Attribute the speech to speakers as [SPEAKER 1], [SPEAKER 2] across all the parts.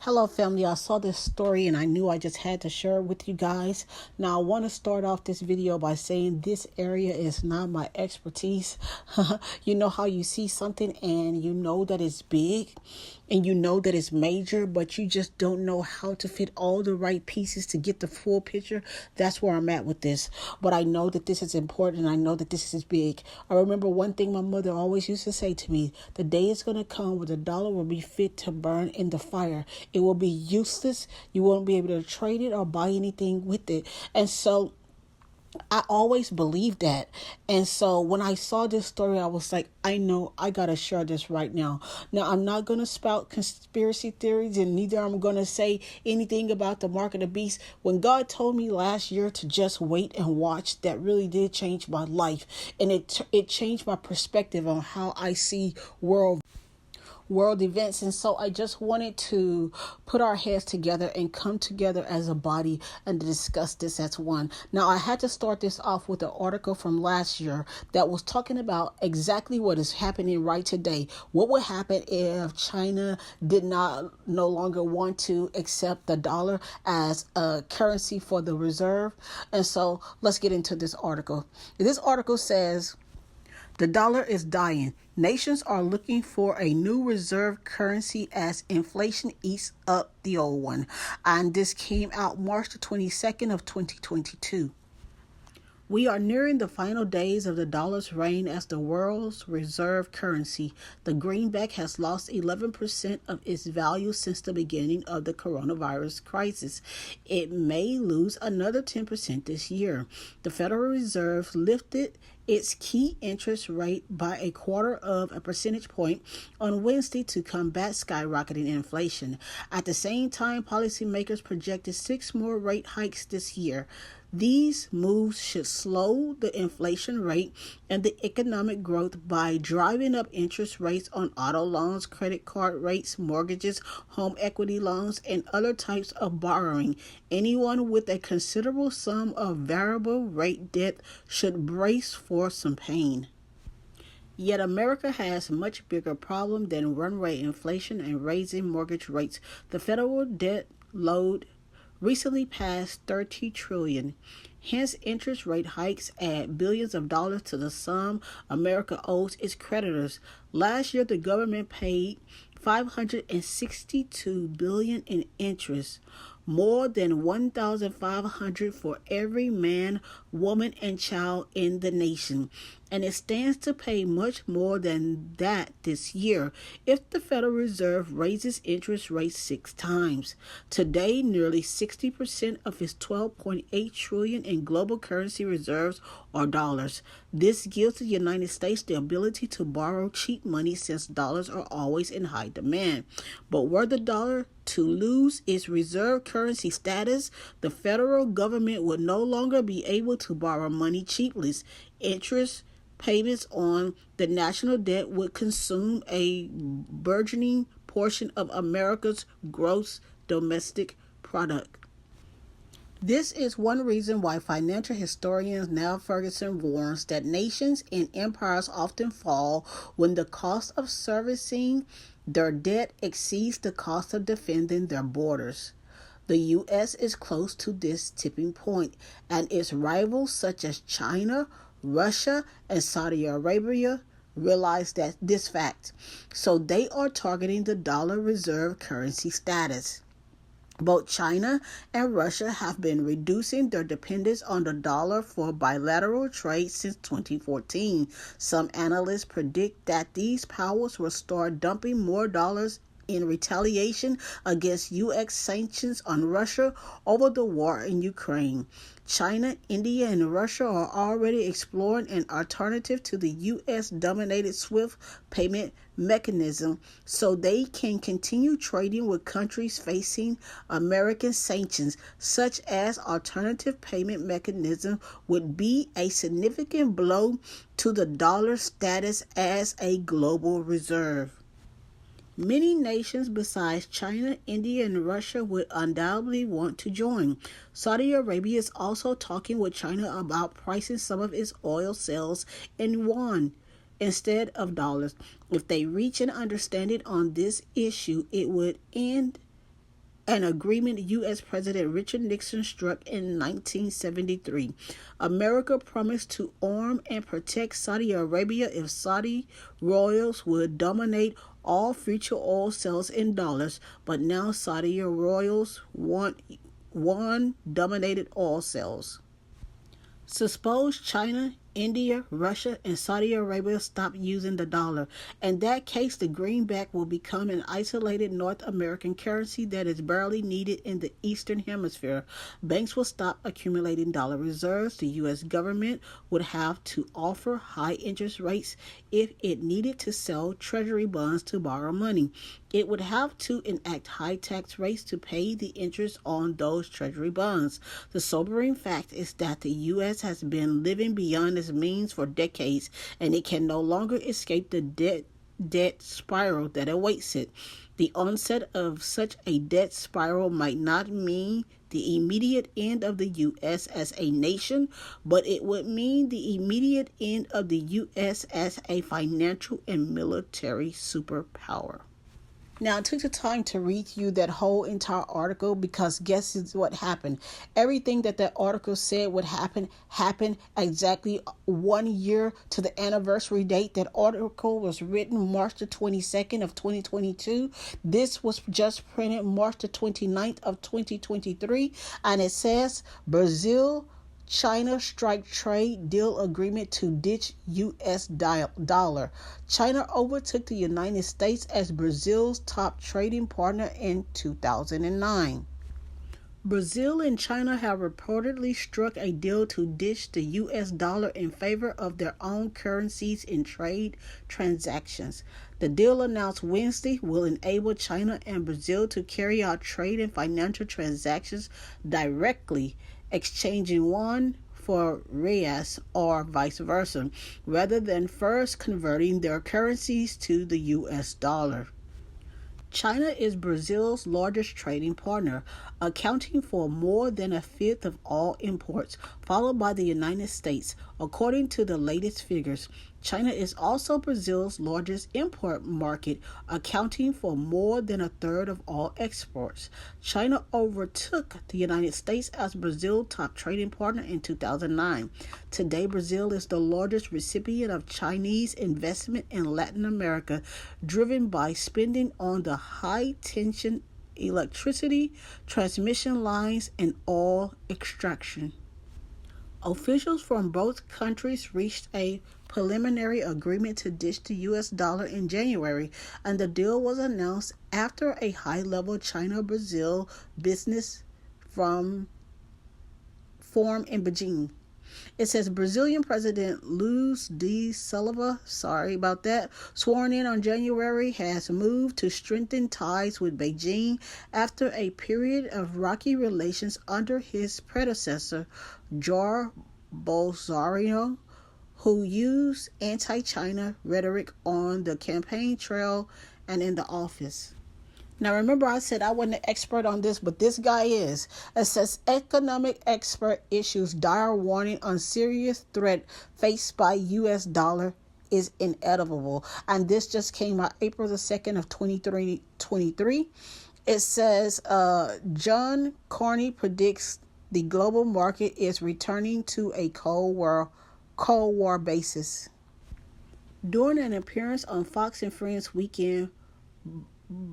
[SPEAKER 1] Hello, family. I saw this story and I knew I just had to share it with you guys. Now, I want to start off this video by saying this area is not my expertise. You know how you see something and you know that it's big and you know that it's major, but you just don't know how to fit all the right pieces to get the full picture. That's where I'm at with this. But I know that this is important. I know that this is big. I remember one thing my mother always used to say to me: the day is going to come where the dollar will be fit to burn in the fire. It will be useless. You won't be able to trade it or buy anything with it. And so I always believed that. And so when I saw this story, I was like, I know I got to share this right now. Now, I'm not going to spout conspiracy theories, and neither I'm going to say anything about the mark of the beast. When God told me last year to just wait and watch, that really did change my life. And it changed my perspective on how I see world events. And so I just wanted to put our heads together and come together as a body and to discuss this as one. Now, I had to start this off with an article from last year that was talking about exactly what is happening right today. What would happen if China did not no longer want to accept the dollar as a currency for the reserve? And so let's get into this article. This article says, the dollar is dying. Nations are looking for a new reserve currency as inflation eats up the old one. And this came out March the 22nd of 2022. We are nearing the final days of the dollar's reign as the world's reserve currency. The greenback has lost 11% of its value since the beginning of the coronavirus crisis. It may lose another 10% this year. The Federal Reserve lifted its key interest rate by a quarter of a percentage point on Wednesday to combat skyrocketing inflation. At the same time, policymakers projected 6 more rate hikes this year. These moves should slow the inflation rate and the economic growth by driving up interest rates on auto loans, credit card rates, mortgages, home equity loans, and other types of borrowing. Anyone with a considerable sum of variable rate debt should brace for some pain. Yet America has a much bigger problem than runaway inflation and raising mortgage rates. The federal debt load recently passed 30 trillion. Hence, interest rate hikes add billions of dollars to the sum America owes its creditors. Last year, the government paid $562 billion in interest, more than 1,500 for every man, woman, and child in the nation. And it stands to pay much more than that this year if the Federal Reserve raises interest rates 6 times. Today, nearly 60% of its $12.8 trillion in global currency reserves are dollars. This gives the United States the ability to borrow cheap money since dollars are always in high demand. But were the dollar to lose its reserve currency status, the federal government would no longer be able to borrow money cheaply. Interest payments on the national debt would consume a burgeoning portion of America's gross domestic product. This is one reason why financial historian Niall Ferguson warns that nations and empires often fall when the cost of servicing their debt exceeds the cost of defending their borders. The U.S. is close to this tipping point, and its rivals such as China, Russia, and Saudi Arabia realize that this fact. So they are targeting the dollar reserve currency status. Both China and Russia have been reducing their dependence on the dollar for bilateral trade since 2014. Some analysts predict that these powers will start dumping more dollars in retaliation against U.S. sanctions on Russia over the war in Ukraine. China, India, and Russia are already exploring an alternative to the U.S.-dominated SWIFT payment mechanism so they can continue trading with countries facing American sanctions. Such as alternative payment mechanism would be a significant blow to the dollar's status as a global reserve. Many nations besides China, India, and Russia would undoubtedly want to join. Saudi Arabia is also talking with China about pricing some of its oil sales in yuan instead of dollars. If they reach an understanding on this issue, it would end an agreement U.S. President Richard Nixon struck in 1973. America promised to arm and protect Saudi Arabia if Saudi royals would dominate all future oil sales in dollars, but now Saudi royals want dominated oil sales. Suppose China, India, Russia, and Saudi Arabia stop using the dollar. In that case, the greenback will become an isolated North American currency that is barely needed in the Eastern Hemisphere. Banks will stop accumulating dollar reserves. The U.S. government would have to offer high interest rates if it needed to sell treasury bonds to borrow money. It would have to enact high tax rates to pay the interest on those treasury bonds. The sobering fact is that the U.S. has been living beyond its means for decades, and it can no longer escape the debt spiral that awaits it. The onset of such a debt spiral might not mean the immediate end of the U.S. as a nation, but it would mean the immediate end of the U.S. as a financial and military superpower. Now, I took the time to read you that whole entire article because guess what happened? Everything that article said would happen happened exactly 1 year to the anniversary date. That article was written March the 22nd of 2022. This was just printed March the 29th of 2023. And it says Brazil China strike trade deal agreement to ditch U.S. dollar. China overtook the United States as Brazil's top trading partner in 2009. Brazil and China have reportedly struck a deal to ditch the U.S. dollar in favor of their own currencies in trade transactions. The deal announced Wednesday will enable China and Brazil to carry out trade and financial transactions directly, exchanging one for reais or vice versa, rather than first converting their currencies to the U.S. dollar. China is Brazil's largest trading partner, accounting for more than a fifth of all imports, followed by the United States. According to the latest figures, China is also Brazil's largest import market, accounting for more than a third of all exports. China overtook the United States as Brazil's top trading partner in 2009. Today, Brazil is the largest recipient of Chinese investment in Latin America, driven by spending on the high-tension electricity, transmission lines, and oil extraction. Officials from both countries reached a preliminary agreement to ditch the U.S. dollar in January, and the deal was announced after a high-level China-Brazil business forum in Beijing. It says Brazilian President Lula da Silva, sworn in on January, has moved to strengthen ties with Beijing after a period of rocky relations under his predecessor, Jair Bolsonaro, who used anti-China rhetoric on the campaign trail and in the office. Now, remember I said I wasn't an expert on this, but this guy is. It says economic expert issues dire warning on serious threat faced by U.S. dollar is inevitable. And this just came out April the 2nd of 2023. It says John Carney predicts the global market is returning to a Cold War basis. During an appearance on Fox and Friends Weekend,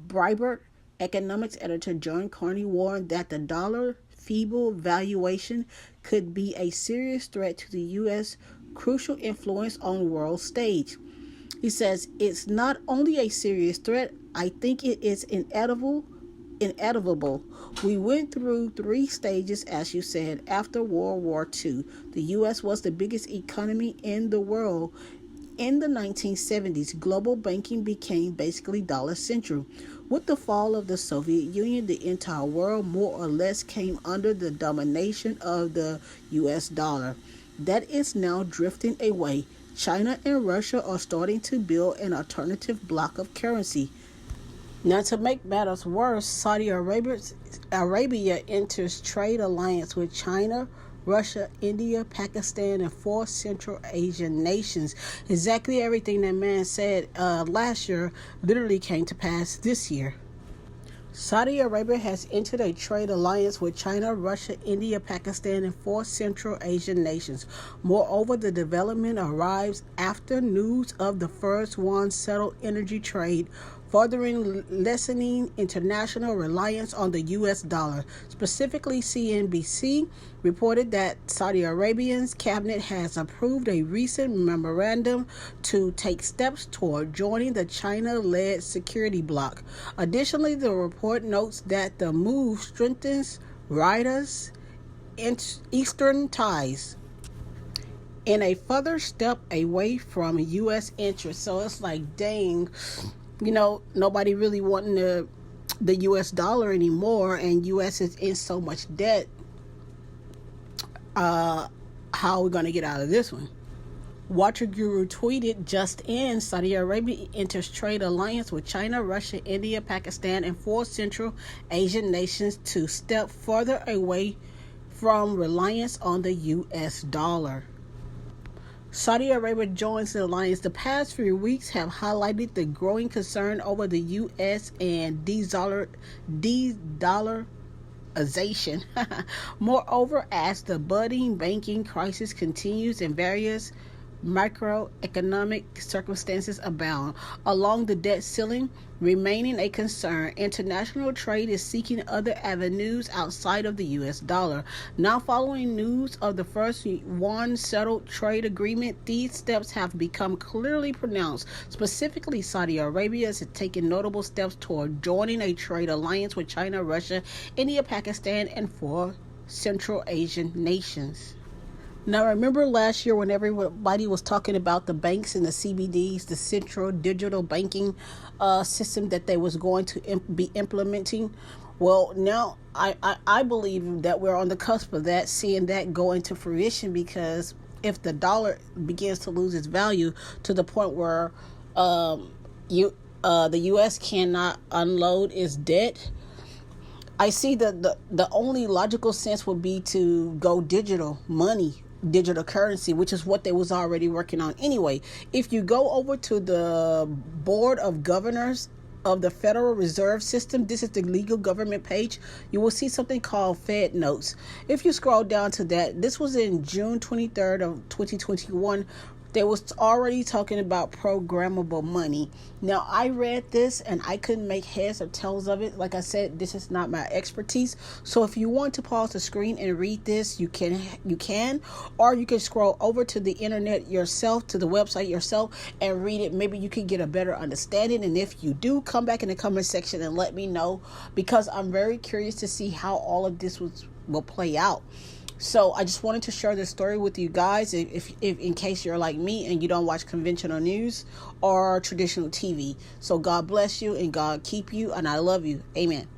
[SPEAKER 1] Breitbart economics editor John Carney warned that the dollar feeble valuation could be a serious threat to the U.S. crucial influence on world stage. He says, it's not only a serious threat, I think it is inevitable. We went through 3 stages, as you said, after World War II. The U.S. was the biggest economy in the world. In the 1970s, global banking became basically dollar-central. With the fall of the Soviet Union, the entire world more or less came under the domination of the U.S. dollar. That is now drifting away. China and Russia are starting to build an alternative block of currency. Now, to make matters worse, Saudi Arabia enters trade alliance with China, Russia, India, Pakistan, and 4 Central Asian nations. Exactly everything that man said last year literally came to pass this year. Saudi Arabia has entered a trade alliance with China, Russia, India, Pakistan, and 4 Central Asian nations. Moreover, the development arrives after news of the first one settled energy trade, furthering lessening international reliance on the U.S. dollar. Specifically, CNBC reported that Saudi Arabia's cabinet has approved a recent memorandum to take steps toward joining the China-led security bloc. Additionally, the report notes that the move strengthens Riyadh's Eastern ties in a further step away from U.S. interests. So it's like, dang, nobody really wanting the U.S. dollar anymore, and U.S. is in so much debt. How are we going to get out of this one? Watcher Guru tweeted, just in, Saudi Arabia enters trade alliance with China, Russia, India, Pakistan, and 4 Central Asian nations to step further away from reliance on the U.S. dollar. Saudi Arabia joins the alliance. The past few weeks have highlighted the growing concern over the U.S. and de-dollarization. Moreover, as the budding banking crisis continues and various macroeconomic circumstances abound, along the debt ceiling remaining a concern, international trade is seeking other avenues outside of the U.S. dollar. Now, following news of the first one settled trade agreement, these steps have become clearly pronounced. Specifically, Saudi Arabia has taken notable steps toward joining a trade alliance with China, Russia, India, Pakistan, and 4 Central Asian nations. Now, remember last year when everybody was talking about the banks and the CBDs, the central digital banking system that they was going to be implementing? Well, now I believe that we're on the cusp of that, seeing that go into fruition, because if the dollar begins to lose its value to the point where the U.S. cannot unload its debt, I see that the only logical sense would be to go digital money, digital currency, which is what they was already working on anyway. If you go over to the Board of Governors of the Federal Reserve System, this is the legal government page, you will see something called Fed Notes. If you scroll down to that, this was in June 23rd of 2021. They was already talking about programmable money. Now, I read this and I couldn't make heads or tails of it. Like I said, this is not my expertise. So if you want to pause the screen and read this, you can, or you can scroll over to the internet yourself, to the website yourself, and read it. Maybe you can get a better understanding. And if you do, come back in the comment section and let me know, because I'm very curious to see how all of this will play out. So I just wanted to share this story with you guys, if in case you're like me and you don't watch conventional news or traditional TV. So God bless you and God keep you, and I love you. Amen.